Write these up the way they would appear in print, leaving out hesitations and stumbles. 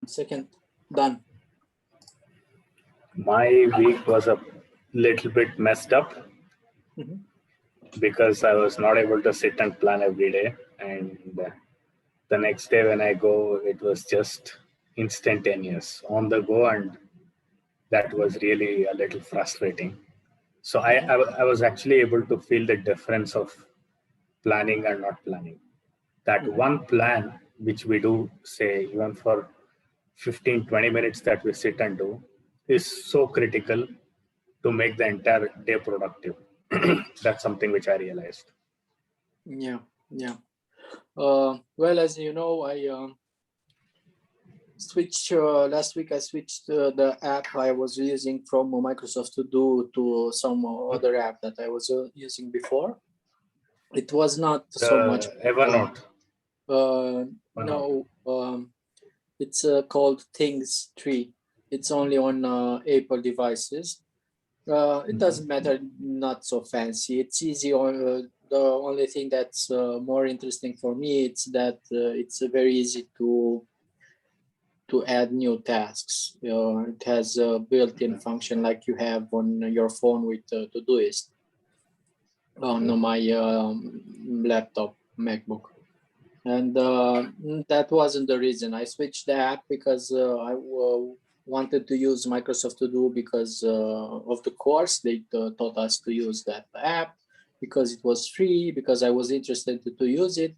Second, done. My week was a little bit messed up because I was not able to sit and plan every day. And the next day when I go, it was just instantaneous on the go. And that was really a little frustrating. So I was actually able to feel the difference of planning and not planning. That one plan, which we do, say, even for 15-20 minutes that we sit and do, is so critical to make the entire day productive. That's something which I realized. Yeah. Well, as you know, I switched last week. I switched the app I was using from Microsoft To Do to some other app that I was using before. It was not so much. Evernote. No, it's called Things 3. It's only on Apple devices. It doesn't matter, not so fancy. It's easy. The only thing that's more interesting for me is that it's very easy to add new tasks. It has a built-in function like you have on your phone with Todoist on my laptop, MacBook. And that wasn't the reason. I switched the app because I wanted to use Microsoft To Do because of the course. They taught us to use that app because it was free, because I was interested to use it.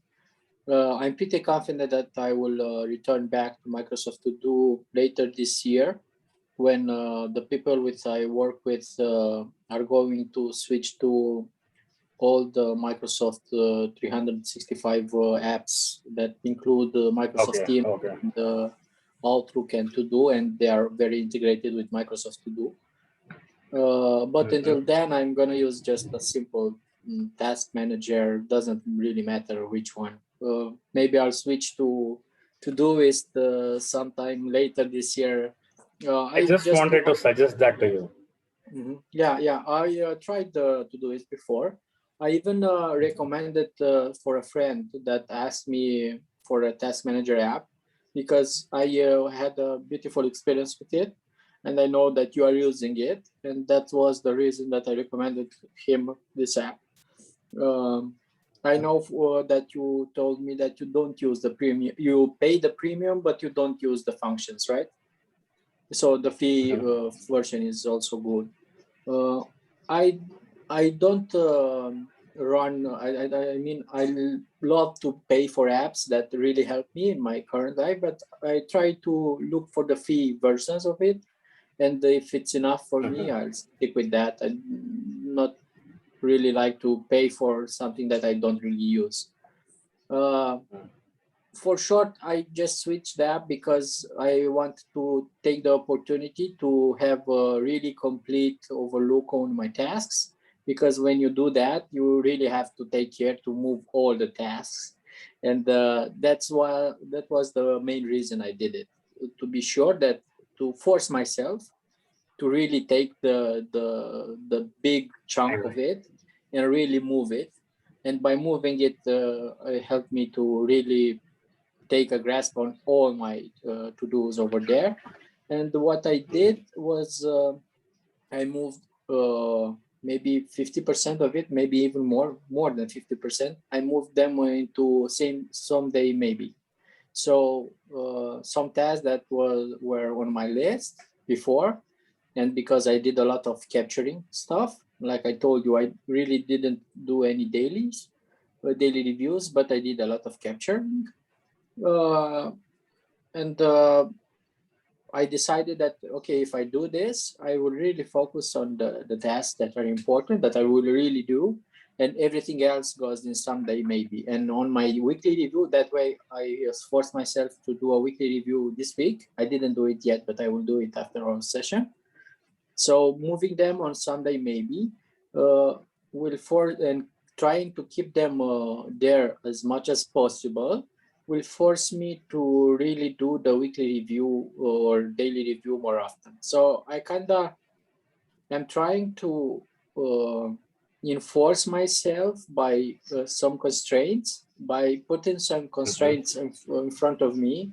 I'm pretty confident that I will return back to Microsoft To Do later this year when the people which I work with are going to switch to all the Microsoft 365 apps that include Microsoft Teams and Outlook and To Do, and they are very integrated with Microsoft To Do. But until then, I'm going to use just a simple task manager. Doesn't really matter which one. Maybe I'll switch to Todoist sometime later this year. I just wanted to suggest that to you. Yeah. I tried Todoist before. I even recommended for a friend that asked me for a task manager app because I had a beautiful experience with it, and I know that you are using it, and that was the reason that I recommended him this app. I know that you told me that you don't use the premium. You pay the premium, but you don't use the functions, right? So the free version is also good. I don't run. I mean, I love to pay for apps that really help me in my current life, but I try to look for the free versions of it, and if it's enough for me, I'll stick with that. I not really like to pay for something that I don't really use. For short, I just switched the app because I want to take the opportunity to have a really complete overlook on my tasks. Because when you do that, you really have to take care to move all the tasks, and that was the main reason I did it, to be sure that to force myself to really take the big chunk of it and really move it, and by moving it, it helped me to really take a grasp on all my to-dos over there. And what I did was I moved maybe 50% of it, maybe even more than 50%. I moved them into someday maybe. So some tasks that were on my list before, and because I did a lot of capturing stuff, like I told you, I really didn't do any daily reviews, but I did a lot of capturing. And I decided that, okay, if I do this, I will really focus on the tasks that are important, that I will really do, and everything else goes in someday maybe. And on my weekly review, that way I forced myself to do a weekly review this week. I didn't do it yet, but I will do it after our session. So moving them on Sunday maybe will force, and trying to keep them there as much as possible will force me to really do the weekly review or daily review more often. So I am trying to enforce myself by some constraints, by putting some constraints in front of me,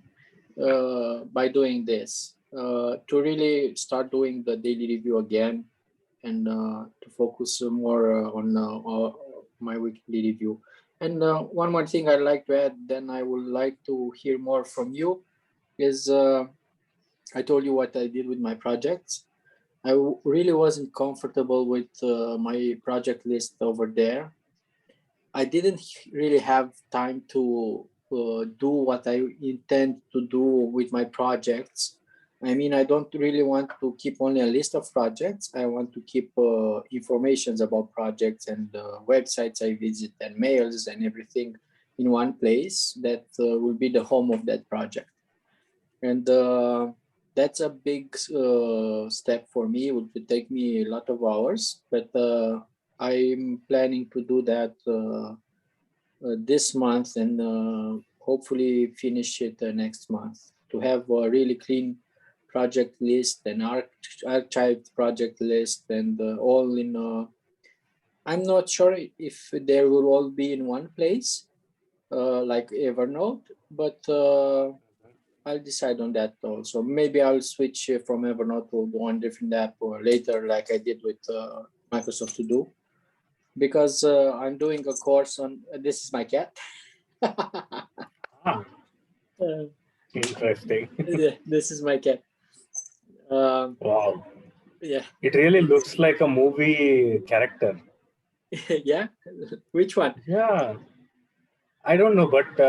by doing this, to really start doing the daily review again, and to focus more on my weekly review. And one more thing I'd like to add, then I would like to hear more from you, is I told you what I did with my projects. I really wasn't comfortable with my project list over there. I didn't really have time to do what I intend to do with my projects. I mean, I don't really want to keep only a list of projects. I want to keep informations about projects and websites I visit and mails and everything in one place that will be the home of that project. And that's a big step for me. It would take me a lot of hours, but I'm planning to do that this month, and hopefully finish it next month, to have a really clean project list and archived project list, and all in I'm not sure if they will all be in one place like Evernote, but I'll decide on that also. Maybe I'll switch from Evernote to one different app or later, like I did with Microsoft To Do, because I'm doing a course on. This is my cat. Ah, interesting. Yeah, this is my cat. Wow. Yeah. It really looks like a movie character. Yeah. Which one? Yeah. I don't know, but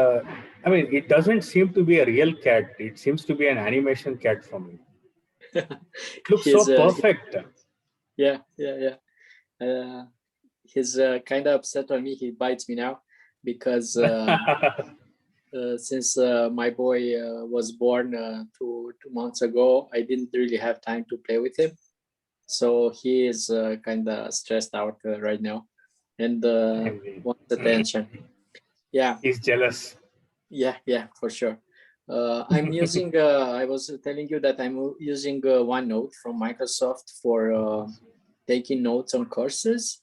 I mean, it doesn't seem to be a real cat. It seems to be an animation cat for me. It looks so He's perfect. yeah, yeah, yeah. He's kind of upset on me. He bites me now because since my boy was born 2 months ago, I didn't really have time to play with him. So he is kind of stressed out right now, and wants attention. Yeah, He's jealous. yeah, for sure. I'm using. I was telling you that I'm using OneNote from Microsoft for taking notes on courses.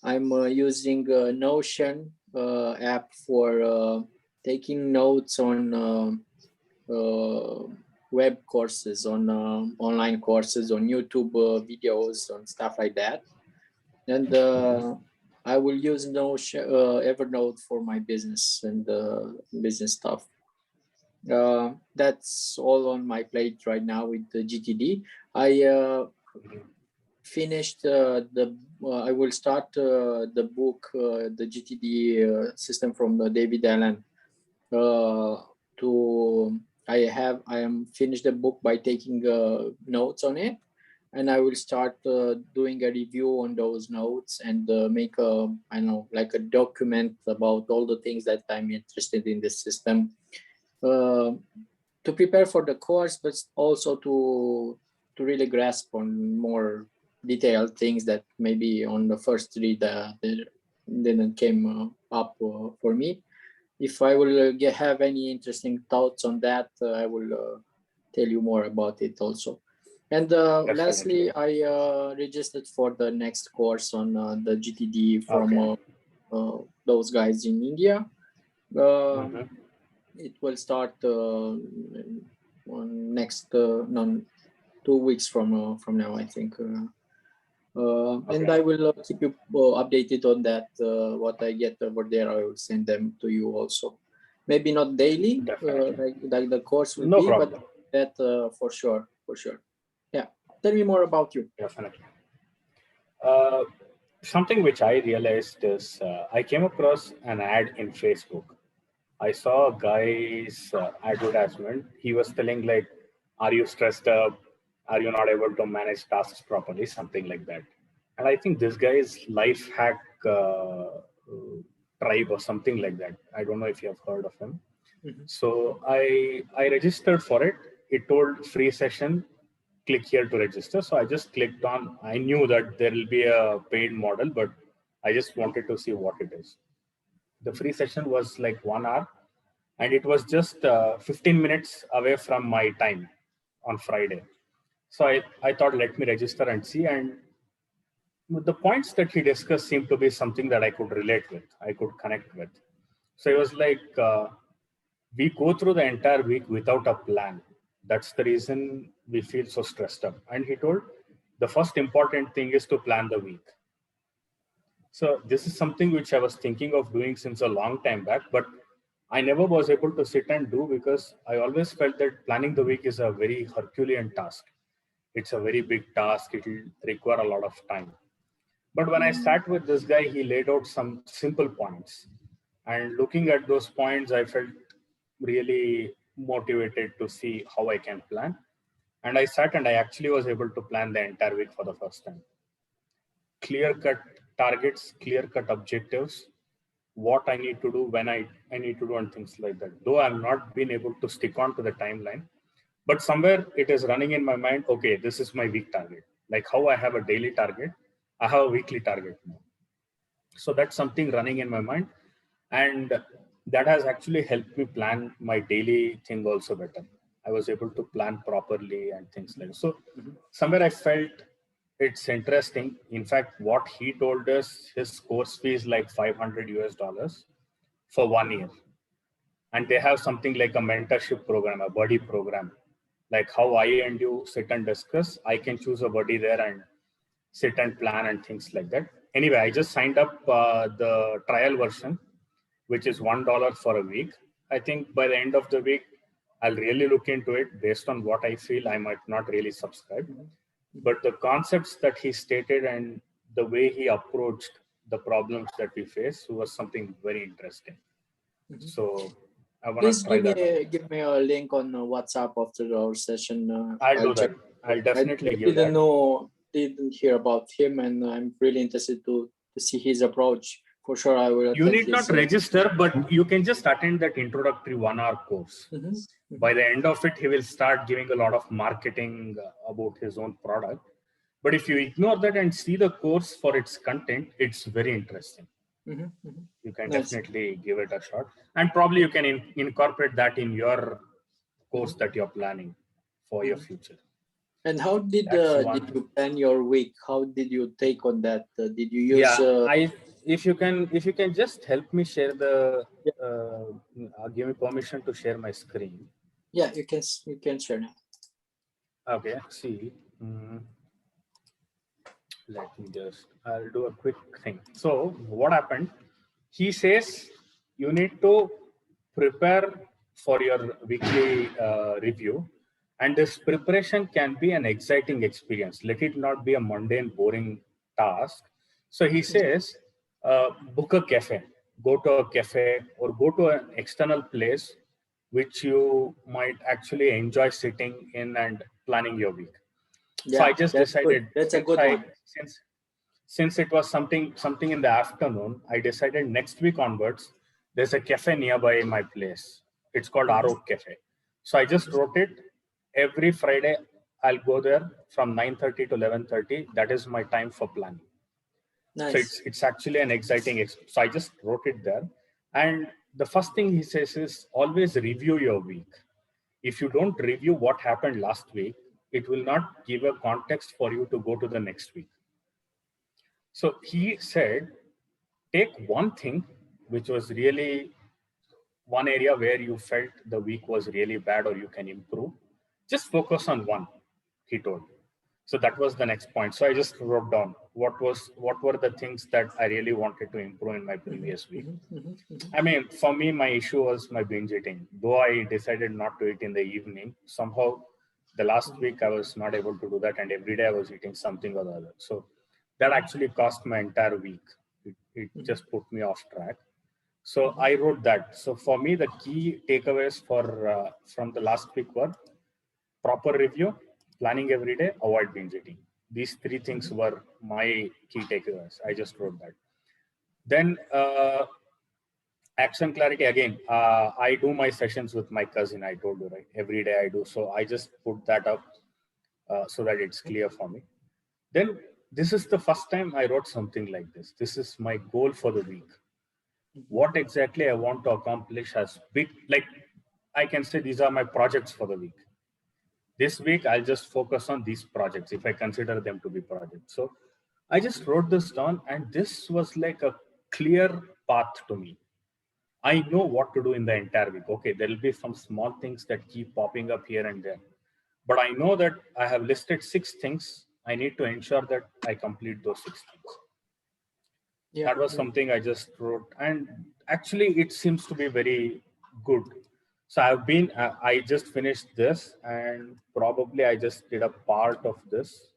I'm using Notion app for taking notes on web courses, on online courses, on YouTube videos, on stuff like that. And I will use Notion, Evernote for my business and business stuff. That's all on my plate right now with the GTD. I finished I will start the book, the GTD system from David Allen. To I am finished the book by taking notes on it, and I will start doing a review on those notes and make a, I know, like a document about all the things that I'm interested in this system, to prepare for the course, but also to really grasp on more detailed things that maybe on the first read didn't came up for me. If I will have any interesting thoughts on that, I will tell you more about it also. And lastly, I registered for the next course on the GTD from those guys in India. It will start on next 2 weeks from now, I think. And I will keep you updated on that. What I get over there, I will send them to you also. Maybe not daily, like the course will be, problem. but that for sure. Yeah. Tell me more about you. Definitely. Something which I realized is I came across an ad in Facebook. I saw a guy's advertisement. He was telling like, "Are you stressed up? Are you not able to manage tasks properly?" Something like that. And I think this guy's life hack tribe or something like that. I don't know if you have heard of him. Mhm. So I registered for it. It told free session. Click here to register. So I just clicked on. I knew that there will be a paid model, but I just wanted to see what it is. The free session was like 1 hour, and it was just 15 minutes away from my time on Friday. So I thought, let me register and see. And the points that he discussed seemed to be something that I could relate with, I could connect with. So it was like we go through the entire week without a plan. That's the reason we feel so stressed up. And he told the first important thing is to plan the week. So this is something which I was thinking of doing since a long time back, but I never was able to sit and do because I always felt that planning the week is a very Herculean task. It's a very big task. It will require a lot of time. But when I sat with this guy, he laid out some simple points. And looking at those points, I felt really motivated to see how I can plan. And I sat and I actually was able to plan the entire week for the first time. Clear cut targets, clear cut objectives, what I need to do, when I need to do, and things like that. Though I've not been able to stick on to the timeline, but somewhere it is running in my mind, okay, this is my week target. Like how I have a daily target, I have a weekly target now. So that's something running in my mind. And that has actually helped me plan my daily thing also better. I was able to plan properly and things like that. So somewhere I felt it's interesting. In fact, what he told us, his course fee is like $500 for 1 year. And they have something like a mentorship program, a buddy program, like how I and you sit and discuss. I can choose a buddy there and sit and plan and things like that. Anyway, I just signed up the trial version, which is $1 for a week. I think by the end of the week, I'll really look into it. Based on what I feel, I might not really subscribe. But the concepts that he stated and the way he approached the problems that we face was something very interesting. So I want Please to try that. give me a link on WhatsApp after our session. I'll do check. that. I'll definitely I give that. Didn't hear about him, and I'm really interested to see his approach. For sure, I will. You need not register, but you can just attend that introductory 1 hour course. By the end of it, he will start giving a lot of marketing about his own product. But if you ignore that and see the course for its content, it's very interesting. You can definitely give it a shot. And probably you can incorporate that in your course that you're planning for your future. And how did you plan your week? How did you take on that? Did you use? If you can just help me share the give me permission to share my screen. Yeah, you can share now. Okay, see. I'll do a quick thing. So what happened? He says you need to prepare for your weekly review, and this preparation can be an exciting experience. Let it not be a mundane, boring task. So he says, book a cafe, go to a cafe or go to an external place which you might actually enjoy sitting in and planning your week. Yeah, so I just decided that's a good one. Since it was something in the afternoon, I decided next week onwards, there's a cafe nearby my place. It's called Arok Cafe. So I just wrote it. Every Friday, I'll go there from 9:30 to 11:30. That is my time for planning. Nice. So it's actually an exciting. So I just wrote it there. And the first thing he says is always review your week. If you don't review what happened last week, it will not give a context for you to go to the next week. So he said, take one thing which was really one area where you felt the week was really bad or you can improve. Just focus on one, he told. So that was the next point. So I just wrote down what were the things that I really wanted to improve in my previous week. I mean, for me, my issue was my binge eating. Though I decided not to eat in the evening, somehow the last week I was not able to do that, and every day I was eating something or the other. So that actually cost my entire week. It just put me off track. So I wrote that. So for me, the key takeaways from the last week were proper review, planning every day, avoid binge eating. These three things were my key takeaways. I just wrote that. Then action clarity again. I do my sessions with my cousin. I told you, right? Every day I do. So I just put that up so that it's clear for me. Then this is the first time I wrote something like this. This is my goal for the week. What exactly I want to accomplish as big, like I can say these are my projects for the week. This week, I'll just focus on these projects if I consider them to be projects. So I just wrote this down, and this was like a clear path to me. I know what to do in the entire week. Okay, there will be some small things that keep popping up here and there, but I know that I have listed 6 things. I need to ensure that I complete those 6 things. Yeah. That was something I just wrote, and actually it seems to be very good. So I just finished this, and probably I just did a part of this.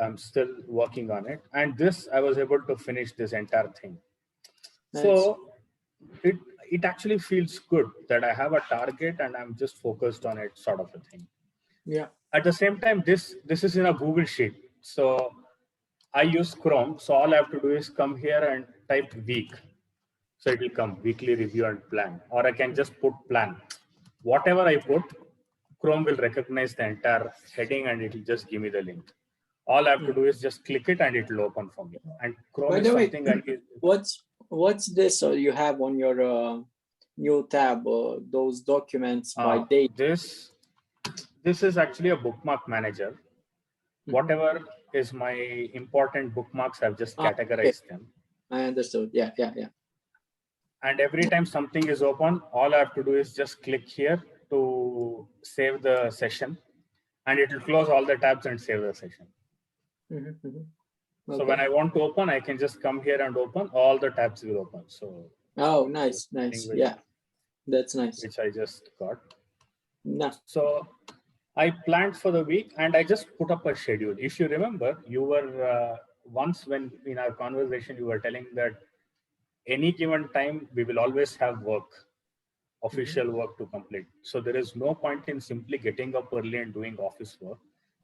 I'm still working on it, and this I was able to finish this entire thing. Nice. So it actually feels good that I have a target and I'm just focused on it, sort of a thing. Yeah. At the same time, this is in a Google Sheet. So I use Chrome. So all I have to do is come here and type week. So it will come weekly review and plan, or I can just put plan. Whatever I put, Chrome will recognize the entire heading and it will just give me the link. All I have to do is just click it and it will open for me. And Chrome By is the way, something I what's this you have on your new tab? Those documents by date. This is actually a bookmark manager. Whatever is my important bookmarks, I've just categorized them. I understood. Yeah. And every time something is open, all I have to do is just click here to save the session, and it will close all the tabs and save the session. So when I want to open, I can just come here and open. All the tabs will open. So nice. Yeah, that's nice. Which I just got. No. So I planned for the week and I just put up a schedule. If you remember, you were once when in our conversation, you were telling that any given time, we will always have work, official work to complete. So there is no point in simply getting up early and doing office work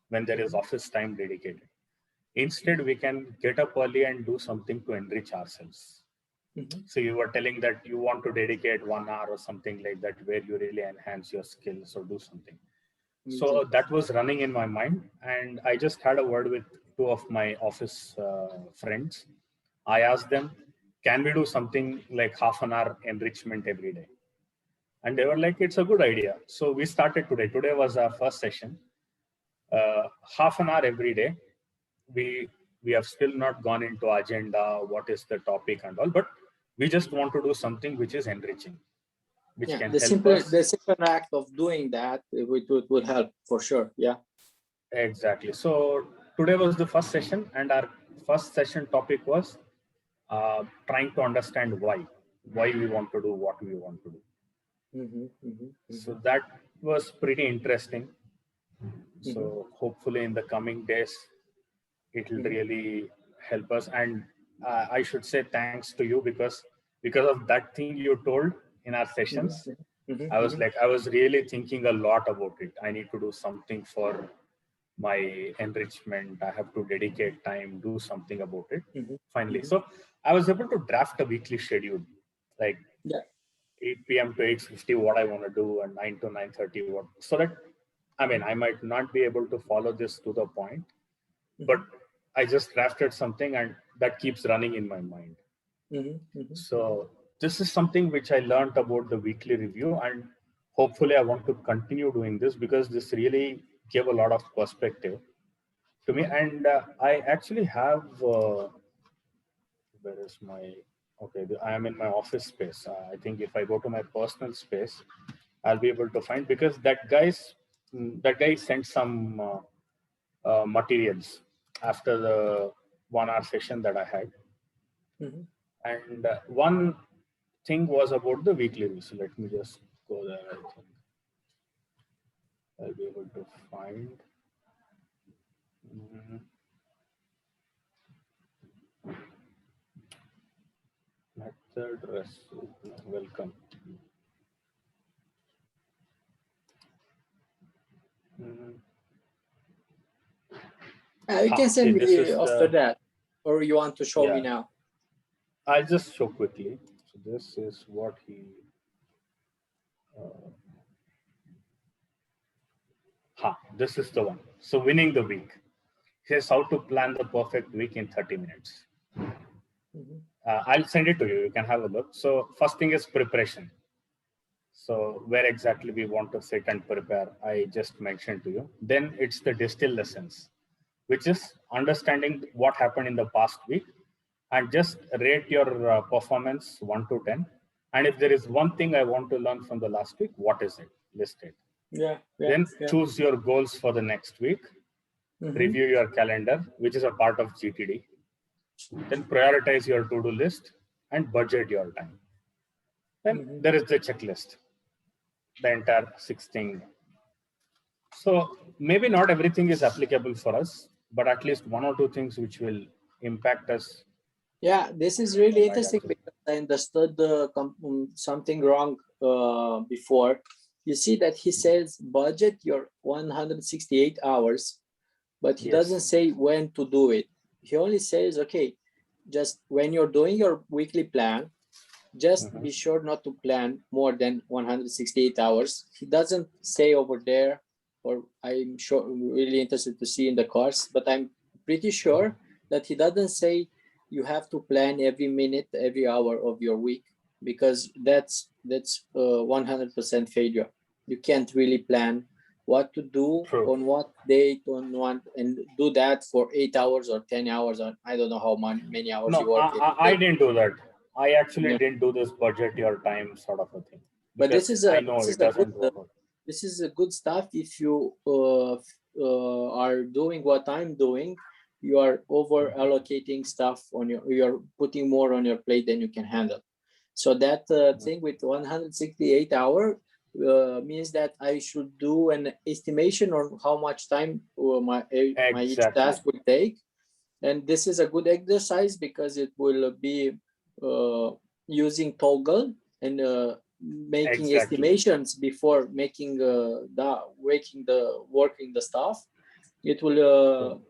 when there is office time dedicated. Instead, we can get up early and do something to enrich ourselves. So you were telling that you want to dedicate 1 hour or something like that, where you really enhance your skills or do something. So that was running in my mind, and I just had a word with 2 of my office friends. I asked them, can we do something like half an hour enrichment every day? And they were like, it's a good idea. So we started today. Today was our first session. Half an hour every day. We have still not gone into agenda, what is the topic and all, but we just want to do something which is enriching, which can help us. The simple act of doing that, it would help for sure. Yeah. Exactly. So today was the first session, and our first session topic was trying to understand why we want to do what we want to do. So that was pretty interesting. So hopefully in the coming days, it will really help us. And I should say thanks to you because of that thing you told in our sessions. I was really thinking a lot about it. I need to do something for my enrichment. I have to dedicate time, do something about it. Finally. So I was able to draft a weekly schedule, like 8 p.m. to 8:50, what I want to do, and 9 to 9:30, what. So that, I mean, I might not be able to follow this to the point, but I just drafted something and that keeps running in my mind. So this is something which I learned about the weekly review, and hopefully I want to continue doing this because this really gave a lot of perspective to me. And I actually have, where is my, okay, I am in my office space. I think if I go to my personal space, I'll be able to find, because that guy sent some materials after the 1 hour session that I had. And one thing was about the weekly review. So let me just go there. I think I'll be able to find. Method recipe. Welcome. You can send me after that, or you want to show me now? I'll just show quickly. So this is what he. This is the one. So winning the week. Here's how to plan the perfect week in 30 minutes. I'll send it to you. You can have a look. So first thing is preparation. So where exactly we want to sit and prepare, I just mentioned to you. Then it's the distill lessons, which is understanding what happened in the past week and just rate your performance 1 to 10. And if there is one thing I want to learn from the last week, what is it? List it. Then choose your goals for the next week. Review your calendar, which is a part of GTD. Then prioritize your to-do list and budget your time. Then there is the checklist, the entire 6 thing. So maybe not everything is applicable for us, but at least 1 or 2 things which will impact us. Yeah, this is really interesting because I understood something wrong before. You see that he says budget your 168 hours, but he doesn't say when to do it. He only says, okay, just when you're doing your weekly plan, just be sure not to plan more than 168 hours. He doesn't say over there, or I'm sure really interested to see in the course, but I'm pretty sure that he doesn't say you have to plan every minute, every hour of your week, because that's 100% failure. You can't really plan what to do on what date, on what, and do that for 8 hours or 10 hours, or I don't know how many hours you work. I didn't do that. I actually didn't do this budget your time sort of a thing. But this is I know it doesn't work. This is a good stuff. If you are doing what I'm doing, you are over allocating stuff on you're putting more on your plate than you can handle. So that thing with 168 hours means that I should do an estimation on how much time my each task will take. And this is a good exercise because it will be using toggle and making estimations before making working the stuff. It will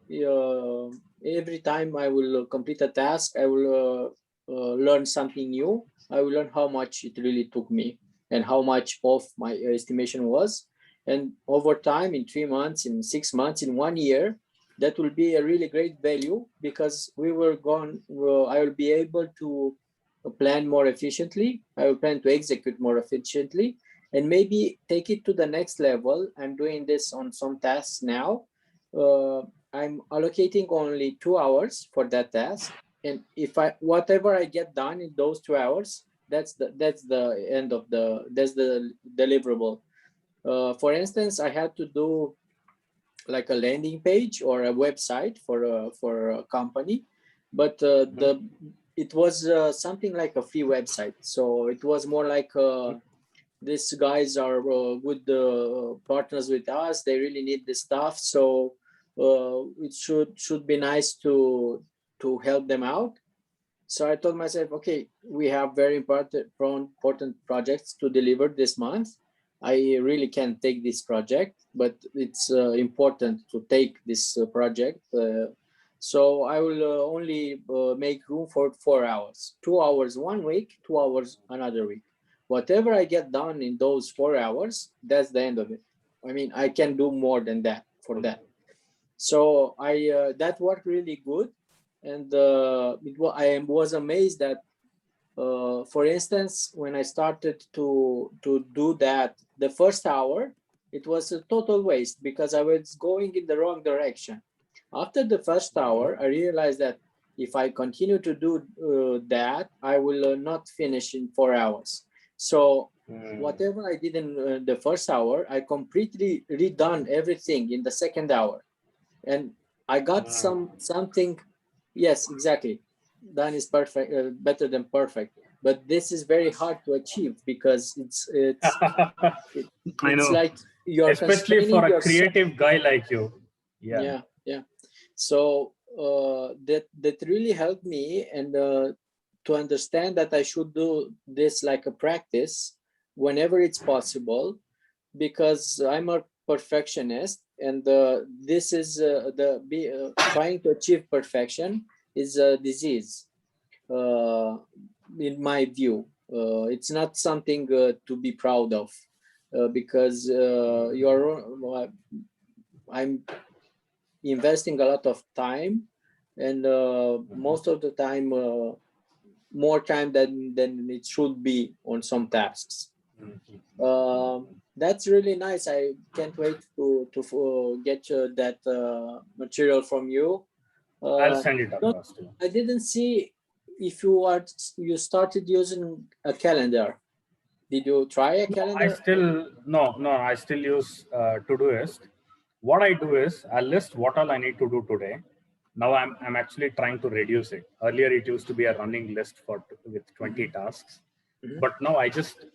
every time I will complete a task, I will learn something new. I will learn how much it really took me and how much off my estimation was. And over time, in 3 months, in 6 months, in 1 year, that will be a really great value because I will be able to plan more efficiently. I will plan to execute more efficiently and maybe take it to the next level. I'm doing this on some tasks now. I'm allocating only 2 hours for that task. And if whatever I get done in those 2 hours, that's the end of that's the deliverable. For instance, I had to do like a landing page or a website for a company, but it was something like a free website. So it was more like these guys are good partners with us. They really need this stuff, so it should be nice to help them out. So I told myself, okay, we have very important projects to deliver this month. I really can't take this project, but it's important to take this project. So I will only make room for 4 hours, 2 hours 1 week, 2 hours another week. Whatever I get done in those 4 hours, that's the end of it. I mean, I can do more than that for that. So that worked really good. And I was amazed that, for instance, when I started to do that, the first hour, it was a total waste because I was going in the wrong direction. After the first hour, I realized that if I continue to do that, I will not finish in 4 hours. So whatever I did in the first hour, I completely redone everything in the second hour. And I got something. Yes, exactly. Done is perfect, better than perfect. But this is very hard to achieve because it's I know. Like you're especially for a creative guy like you. Yeah. So that really helped me, and to understand that I should do this like a practice whenever it's possible, because I'm a perfectionist, and this is trying to achieve perfection is a disease, in my view. It's not something to be proud of, because I'm investing a lot of time, and most of the time, more time than it should be on some tasks. That's really nice. I can't wait to get that material from you. I'll send it across to you. I didn't see if you started using a calendar, did you try a calendar? I still use Todoist. What I do is I list what all I need to do today. Now I'm actually trying to reduce it. Earlier it used to be a running list with 20 tasks, but now I just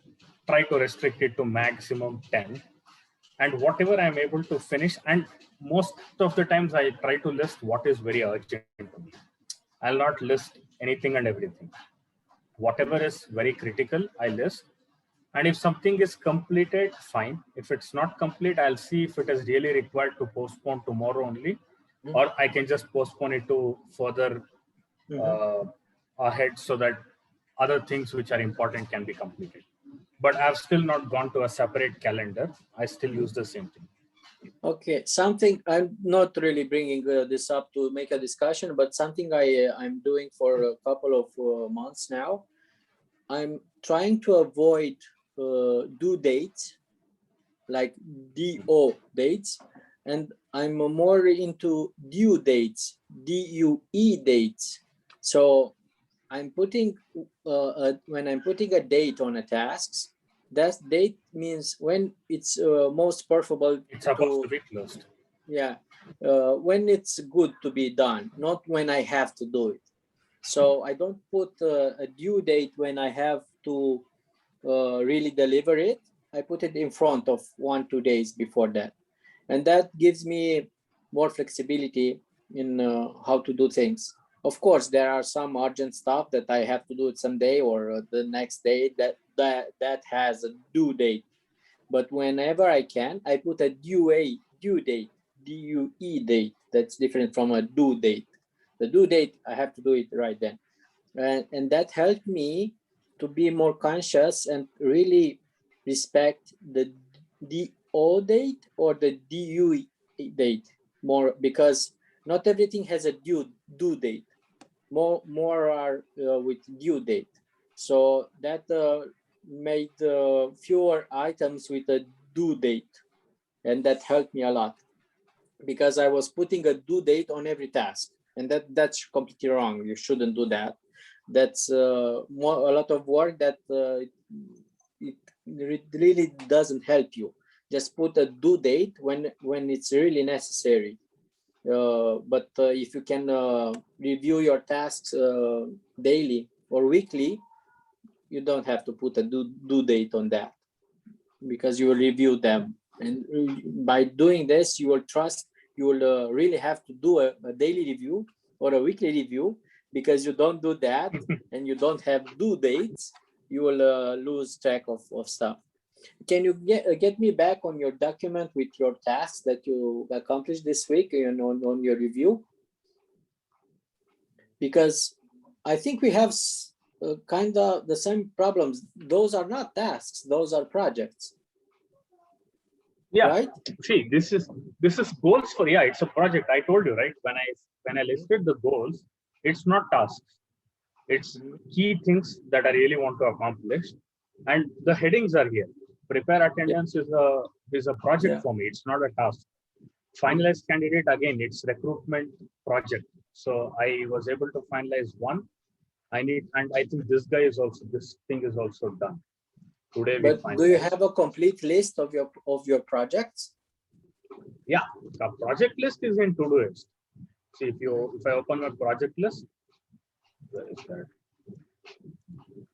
try to restrict it to maximum 10. And whatever I'm able to finish, and most of the times I try to list what is very urgent to me. I'll not list anything and everything. Whatever is very critical, I list. And if something is completed, fine. If it's not complete, I'll see if it is really required to postpone tomorrow only, or I can just postpone it to further ahead so that other things which are important can be completed. But I've still not gone to a separate calendar. I still use the same thing. Okay, something I'm not really bringing this up to make a discussion, but something I'm doing for a couple of months now. I'm trying to avoid due dates, like DO dates, and I'm more into due dates, DUE dates. So I'm putting when I'm putting a date on a task, that date means when it's most preferable. It's supposed to be closed. Yeah, when it's good to be done, not when I have to do it. So I don't put a due date when I have to really deliver it. I put it in front of 1-2 days before that, and that gives me more flexibility in how to do things. Of course, there are some urgent stuff that I have to do it someday or the next day that has a due date. But whenever I can, I put a due date, DUE date. That's different from a due date. The due date, I have to do it right then. And that helped me to be more conscious and really respect the DO date or the DUE date more, because not everything has a due date. More are with due date. So that made fewer items with a due date, and that helped me a lot, because I was putting a due date on every task, and that's completely wrong. You shouldn't do that. That's a lot of work that it really doesn't help you. Just put a due date when it's really necessary. But if you can review your tasks daily or weekly, you don't have to put a due date on that, because you will review them. And by doing this, you will really have to do a daily review or a weekly review, because you don't do that and you don't have due dates, you will lose track of stuff. Can you get me back on your document with your tasks that you accomplished this week and on your review? Because I think we have kind of the same problems. Those are not tasks, those are projects. Yeah, right? See, this is goals for, yeah, it's a project. I told you, right? When I listed the goals, it's not tasks. It's key things that I really want to accomplish. And the headings are here. Prepare attendance is a project for me. It's not a task. Finalized candidate, again, it's recruitment project. So I was able to finalize one. And I think this thing is also done. Today we But do you have a complete list of your projects? Yeah, the project list is in Todoist. See, if I open my project list, where is that?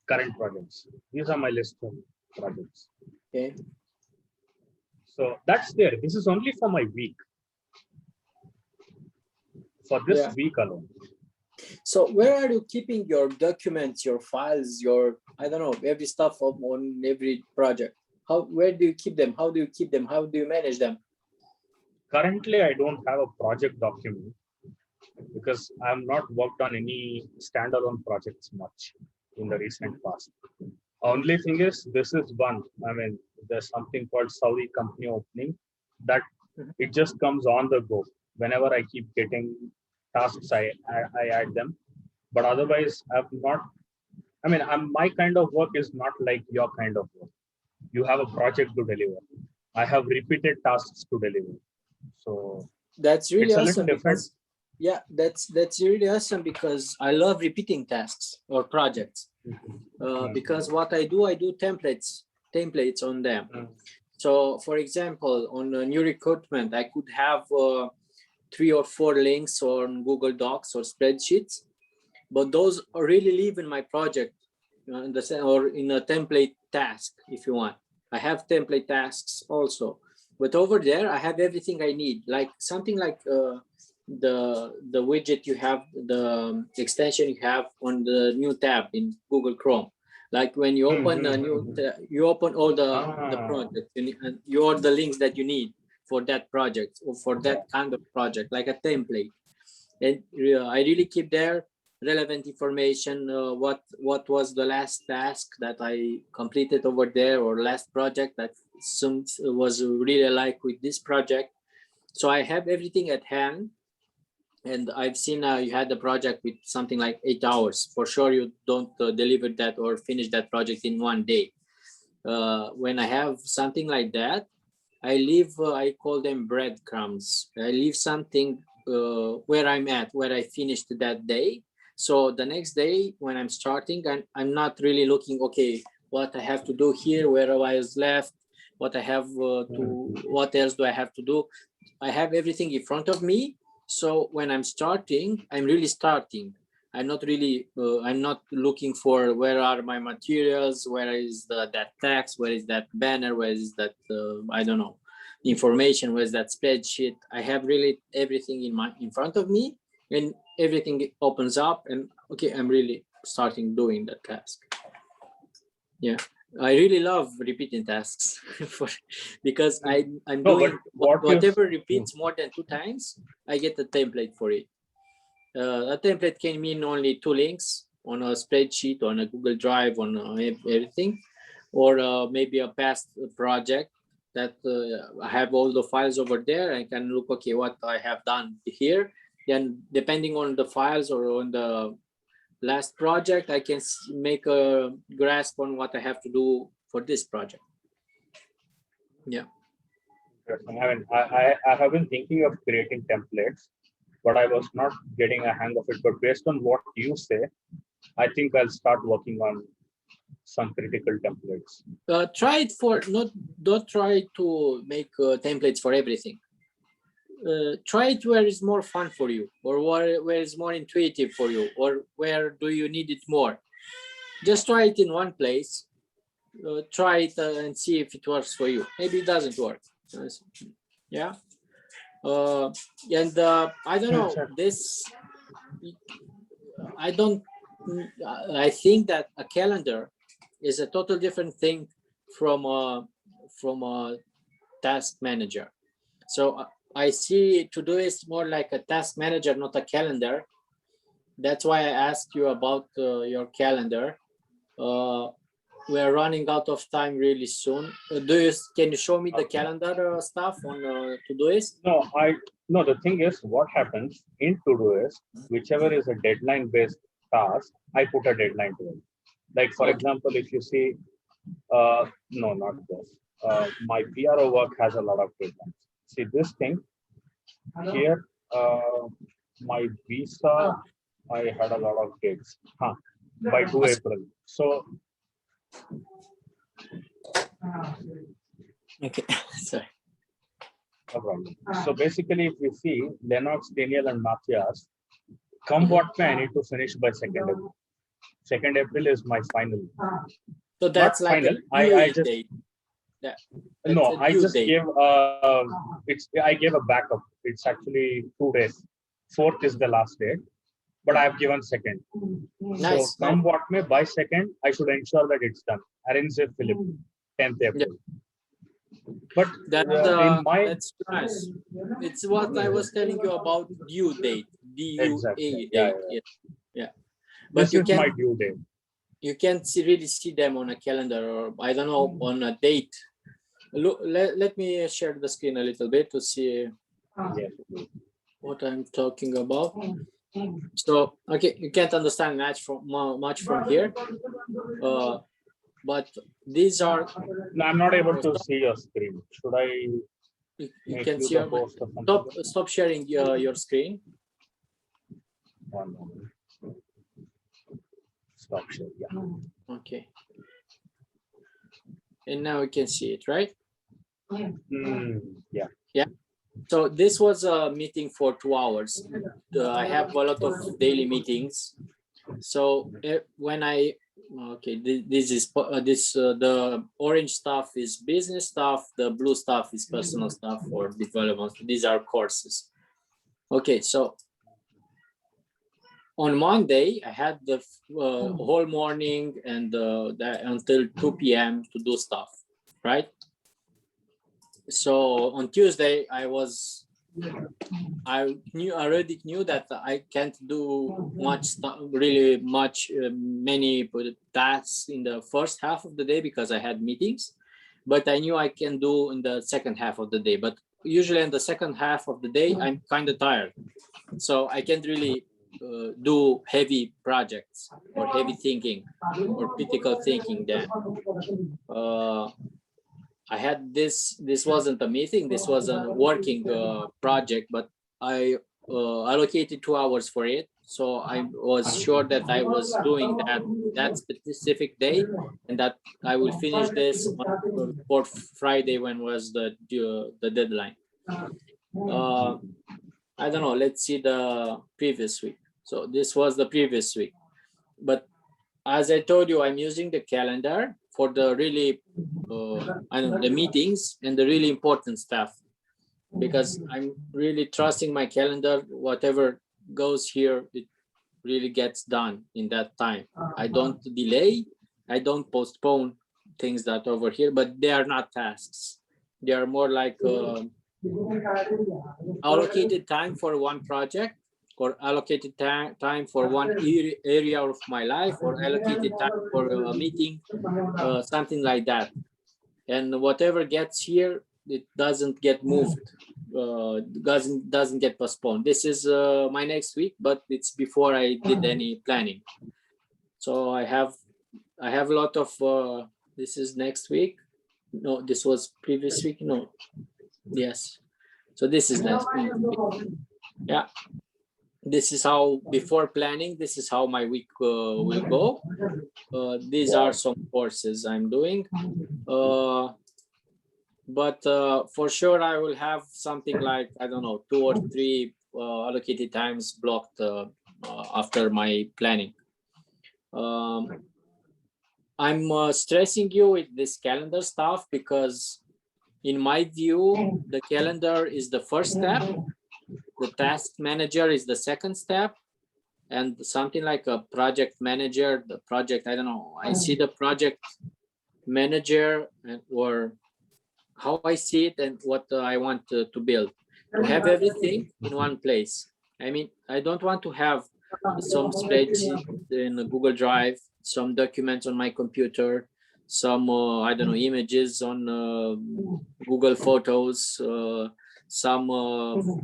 Current projects. These are my list of projects. Okay. So that's there. This is only for my week. For this week alone. So where are you keeping your documents, your files, your, I don't know, every stuff on every project? Where do you keep them? How do you keep them? How do you manage them? Currently, I don't have a project document because I have not worked on any standalone projects much in the recent past. Only thing is, this is one. I mean, there's something called Saudi company opening that it just comes on the go. Whenever I keep getting tasks, I add them. But otherwise, I've not. I mean, my kind of work is not like your kind of work. You have a project to deliver. I have repeated tasks to deliver. So that's really it's a awesome, little different. Yeah, that's really awesome because I love repeating tasks or projects. Because what I do templates on them. So, for example, on a new recruitment, I could have 3 or 4 links on Google Docs or spreadsheets, but those really live in my project in the or in a template task, if you want. I have template tasks also, but over there I have everything I need, like something like the widget you have, the extension you have on the new tab in Google Chrome. Like when you open a new, you open all the projects and you order the links that you need for that project or for that kind of project, like a template. And I really keep there relevant information. What was the last task that I completed over there, or last project that some was really like with this project. So I have everything at hand. And I've seen you had the project with something like 8 hours. For sure, you don't deliver that or finish that project in one day. When I have something like that, I leave, I call them breadcrumbs. I leave something where I'm at, where I finished that day. So the next day when I'm starting, I'm not really looking, okay, what I have to do here, where I was left, what I have what else do I have to do? I have everything in front of me. So when I'm starting, I'm really starting. I'm not really, I'm not looking for where are my materials, where is that text, where is that banner, where is that, I don't know, information, where is that spreadsheet. I have really everything in front of me, and everything opens up, and okay, I'm really starting doing that task. Yeah. I really love repeating tasks because I'm doing whatever repeats more than 2 times, I get a template for it. A template can mean only 2 links on a spreadsheet, on a Google Drive, on everything, or maybe a past project that I have all the files over there. I can look, okay, what I have done here. Then depending on the files or on the last project, I can make a grasp on what I have to do for this project. Yeah. I have been thinking of creating templates, but I was not getting a hang of it. But based on what you say, I think I'll start working on some critical templates. Try it for don't try to make templates for everything. Try it where it's more fun for you, or where it's more intuitive for you, or where do you need it more. Just try it in one place. Try it and see if it works for you. Maybe it doesn't work. Yeah. And I don't know this. I think that a calendar is a total different thing from a task manager. So I see Todoist more like a task manager, not a calendar. That's why I asked you about your calendar. We're running out of time really soon. Can you show me the calendar stuff on Todoist? No. The thing is, what happens in Todoist, whichever is a deadline-based task, I put a deadline to it. Like for example, if you see, no, not this. My PRO work has a lot of deadlines. See this thing here. My visa, I had a lot of dates. By 2 April. So. Okay, sorry. No problem. So basically, if you see Lennox, Daniel, and Matthias, come what may, I need to finish by 2nd April. 2nd April is my final. So that's not like final. I just date. Yeah. No, I just gave I gave a backup. It's actually 2 days. 4th is the last date, but I've given 2nd. Nice. So come what may, by 2nd, I should ensure that it's done. Arrange Philip, 10th April. Yeah. But that's nice. It's what I was telling you about due date. Exactly. Date. Yeah. But this is my due date. You can't really see them on a calendar, or I don't know, on a date. Look, let me share the screen a little bit to see what I'm talking about. So okay, you can't understand much from here. But these are. No, I'm not able to see your screen. Should I? You can see. Stop sharing your screen. One moment. Stop share. Yeah. Okay. And now we can see it, right? Yeah. Yeah. So this was a meeting for 2 hours. I have a lot of daily meetings. So when I, okay, this is the orange stuff is business stuff. The blue stuff is personal stuff or development. These are courses. Okay, so on Monday, I had the whole morning and until 2 p.m. to do stuff, right? So on Tuesday, I already knew that I can't do much stuff, really much, many tasks in the first half of the day because I had meetings, but I knew I can do in the second half of the day. But usually in the second half of the day, I'm kind of tired. So I can't really do heavy projects or heavy thinking or critical thinking then. I had this wasn't a meeting, this was a working project, but I allocated 2 hours for it. So I was sure that I was doing that specific day and that I will finish this for Friday when was the deadline. I don't know, let's see the previous week. So this was the previous week. But as I told you, I'm using the calendar for the really, I don't know, the meetings and the really important stuff, because I'm really trusting my calendar. Whatever goes here, it really gets done in that time. I don't delay, I don't postpone things that over here, but they are not tasks. They are more like allocated time for one project, or allocated time for one area of my life, or allocated time for a meeting, something like that. And whatever gets here, it doesn't get moved, doesn't get postponed. This is my next week, but it's before I did any planning. So I have a lot of this is next week. No, this was previous week. No, yes. So this is next week. Yeah. This is how, before planning, this is how my week will go. These are some courses I'm doing. But for sure, I will have something like, I don't know, 2 or 3 allocated times blocked after my planning. I'm stressing you with this calendar stuff because in my view, the calendar is the first step. The task manager is the second step, and something like a project manager, the project, I don't know, I see the project manager or how I see it and what I want to build, to have everything in one place. I mean, I don't want to have some spreadsheet in a Google Drive, some documents on my computer, some, I don't know, images on Google Photos, some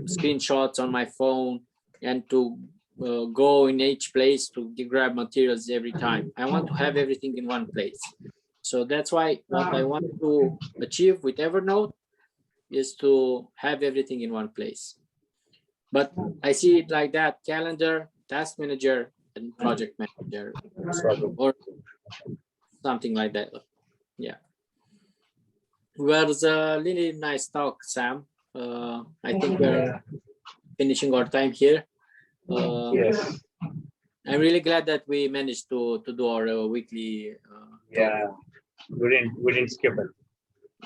screenshots on my phone, and to go in each place to grab materials every time. I want to have everything in one place. So that's why what I want to achieve with Evernote is to have everything in one place. But I see it like that: calendar, task manager, and project manager, or something like that. Yeah. Well, it's a really nice talk, Sam. I think we're finishing our time here. Yes. I'm really glad that we managed to do our weekly Yeah. We didn't skip it.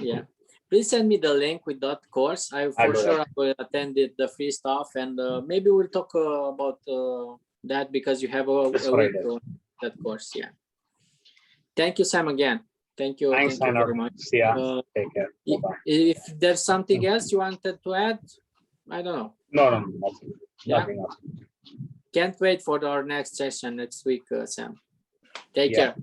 Yeah. Please send me the link with that course. I will attend the free stuff, and maybe we'll talk about that because you have a week on that course. Yeah. Thank you, Sam, again. Thank you. Thanks, Thank you very much. See ya. Take care. If there's something else you wanted to add, I don't know. No, nothing. Yeah. Nothing else. Can't wait for our next session next week, Sam. Take care.